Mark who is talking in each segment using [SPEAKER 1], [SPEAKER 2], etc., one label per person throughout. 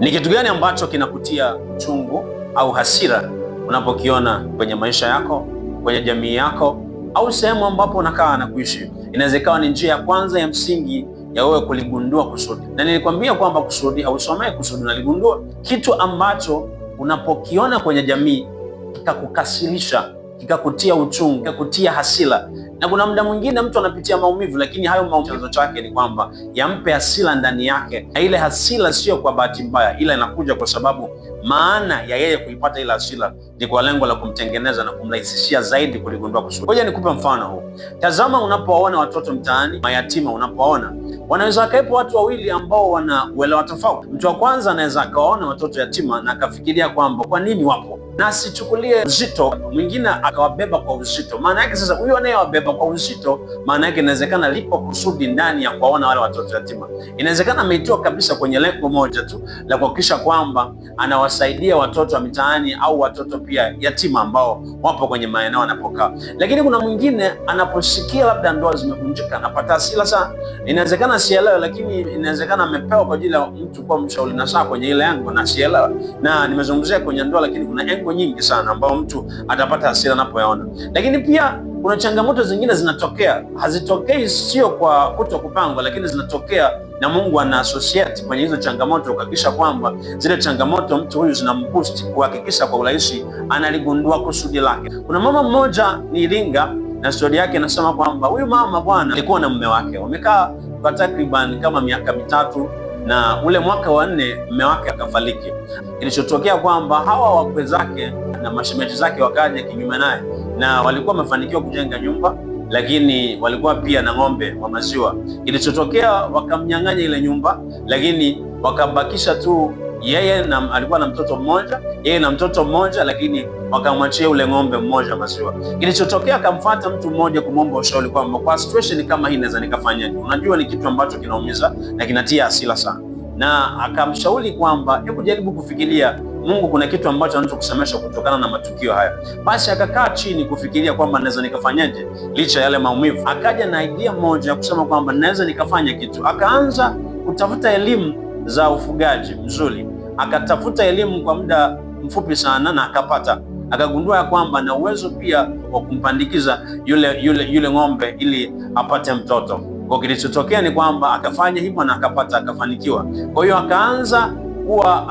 [SPEAKER 1] Ni kitu gani ambacho kinakutia uchungu au hasira unapokiona kwenye maisha yako, kwenye jamii yako, au sehemu ambapo unakaa na kuishi? Inaweza ikawa ni njia ya kwanza ya msingi ya wewe kuligundua kusudi. Na nilikwambia kwamba kusudi hausomei kusudi, unaligundua. Kitu ambacho unapokiona kwenye jamii kikakukasirisha, kikakutia uchungu, kikakutia hasira. Na kuna muda mwingine mtu anapitia maumivu, lakini hayo maumivu chake ni kwamba yampe hasira ndani yake, na ile hasira sio kwa bahati mbaya, ila inakuja kwa sababu maana ya yeye kuipata ile hasira ni kwa lengo la kumtengeneza na kumrahisishia zaidi kuligundua kusudi. Ngoja nikupe mfano huu. Tazama, unapowaona watoto mtaani mayatima, unapowaona wanaweza wakawepo watu wawili ambao wana uelewa tofauti. Mtu wa kwanza anaweza akawaona watoto yatima na akafikiria kwamba kwa nini wapo, na asichukulie uzito. Mwingine akawabeba kwa uzito. Maana yake sasa, huyu anayewabeba kwa uzito, maana yake inawezekana lipo kusudi ndani ya kuwaona wale watoto yatima. Inawezekana ameitoa kabisa kwenye lengo moja tu la kuhakikisha kwamba anawasaidia watoto wa mitaani au watoto pia yatima ambao wapo kwenye maeneo anapokaa. Lakini kuna mwingine anaposikia labda ndoa zimevunjika anapata hasira sana. Inawezekana sielewe, lakini inawezekana amepewa kwa ajili ya mtu kwa mshauri nasaha kwenye ile engo, na sielewa. Na nimezungumzia kwenye ndoa, lakini kuna engo nyingi sana ambao mtu atapata hasira anapoyaona. Lakini pia kuna changamoto zingine zinatokea, hazitokei sio kwa kutokupangwa, lakini zinatokea na Mungu ana associate kwenye hizo changamoto kuhakikisha kwamba zile changamoto mtu huyu zinamboost, kuhakikisha kwa urahisi analigundua kusudi lake. Kuna mama mmoja ni Iringa, na story yake inasema kwamba huyu mama bwana alikuwa na mume wake, wamekaa kwa takriban kama miaka mitatu, na ule mwaka wa 4 mume wake akafariki. Kilichotokea kwamba hawa wakwe zake na mashemeji zake wakaja kinyume naye, na walikuwa wamefanikiwa kujenga nyumba, lakini walikuwa pia na ng'ombe wa maziwa. Kilichotokea wakamnyang'anya ile nyumba, lakini wakabakisha tu yeye, na alikuwa na mtoto mmoja, yeye na mtoto mmoja, lakini wakamwachia ule ng'ombe mmoja maziwa. Kilichotokea, akamfuata mtu mmoja kumwomba ushauri kwamba kwa situation kama hii naweza nikafanyaje? Unajua ni kitu ambacho kinaumiza na kinatia hasira sana, na akamshauri kwamba hebu jaribu kufikiria Mungu kuna kitu ambacho anachokusemesha kutokana na matukio haya. Basi akakaa chini kufikiria kwamba naweza nikafanyaje licha yale maumivu. Akaja na idea moja ya kusema kwamba naweza nikafanya kitu. Akaanza kutafuta elimu za ufugaji mzuri, akatafuta elimu kwa muda mfupi sana na akapata. Akagundua ya kwamba na uwezo pia wa kumpandikiza yule ng'ombe ili apate mtoto. Kwa kilichotokea ni kwamba akafanya hivyo na akapata, akafanikiwa. Kwa hiyo akaanza kuwa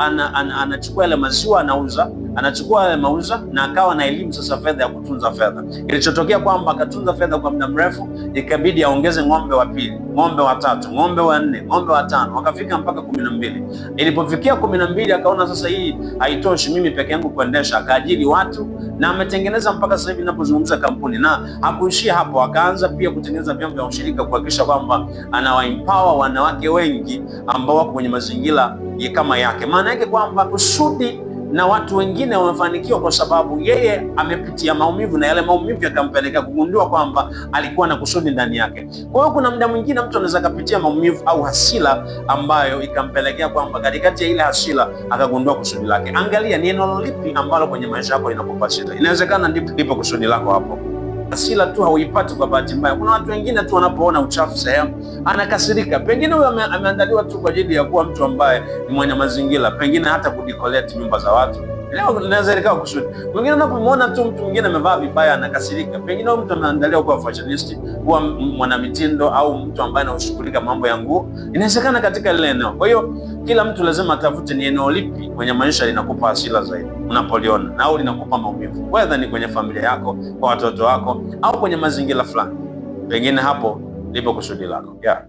[SPEAKER 1] anachukua yale maziwa anauza, anachukua yale mauza, na akawa na elimu sasa fedha ya kutunza fedha. Kilichotokea kwamba akatunza fedha kwa muda mrefu, ikabidi aongeze ng'ombe wa pili, ng'ombe wa tatu, ng'ombe wa 4, ng'ombe wa 5, wakafika mpaka 12. Ilipofikia 12 akaona sasa hii haitoshi mimi peke yangu kuendesha, akaajiri watu na ametengeneza mpaka sasa hivi ninapozungumza kampuni. Na hakuishia hapo, akaanza pia kutengeneza vyombo vya ushirika kuhakikisha kwamba anawaempower wanawake wengi ambao wako kwenye mazingira kama yake. Maana yake kwamba kusudi na watu wengine wamefanikiwa kwa sababu yeye amepitia maumivu, na yale maumivu yakampeleka kugundua kwamba alikuwa na kusudi ndani yake. Kwa hiyo kuna muda mwingine mtu anaweza kupitia maumivu au hasira ambayo ikampelekea kwamba katikati ya ile hasira akagundua kusudi lake. Angalia ni eneo lipi ambalo kwenye maisha yako linakupa shida. Inawezekana ndipo kusudi lako hapo. Hasira tu hauipati kwa bahati mbaya. Kuna watu wengine tu wanapoona uchafu sehemu anakasirika. Pengine huyo ameandaliwa tu kwa ajili ya kuwa mtu ambaye ni mwenye mazingira, pengine hata kudecorate nyumba za watu. Leo linaweza likawa kusudi. Mwingine unapomwona tu mtu mwingine amevaa vibaya anakasirika. Pengine huyo mtu ameandaliwa kuwa fashionist, kuwa mwanamitindo, au mtu ambaye anashughulika mambo ya nguo. Inawezekana katika lile eneo. Kwa hiyo kila mtu lazima atafute ni eneo lipi kwenye maisha linakupa hasira zaidi unapoliona, na au linakupa maumivu, whether ni kwenye familia yako, kwa watoto wako, au kwenye mazingira fulani. Pengine hapo ndipo kusudi lako. Yeah.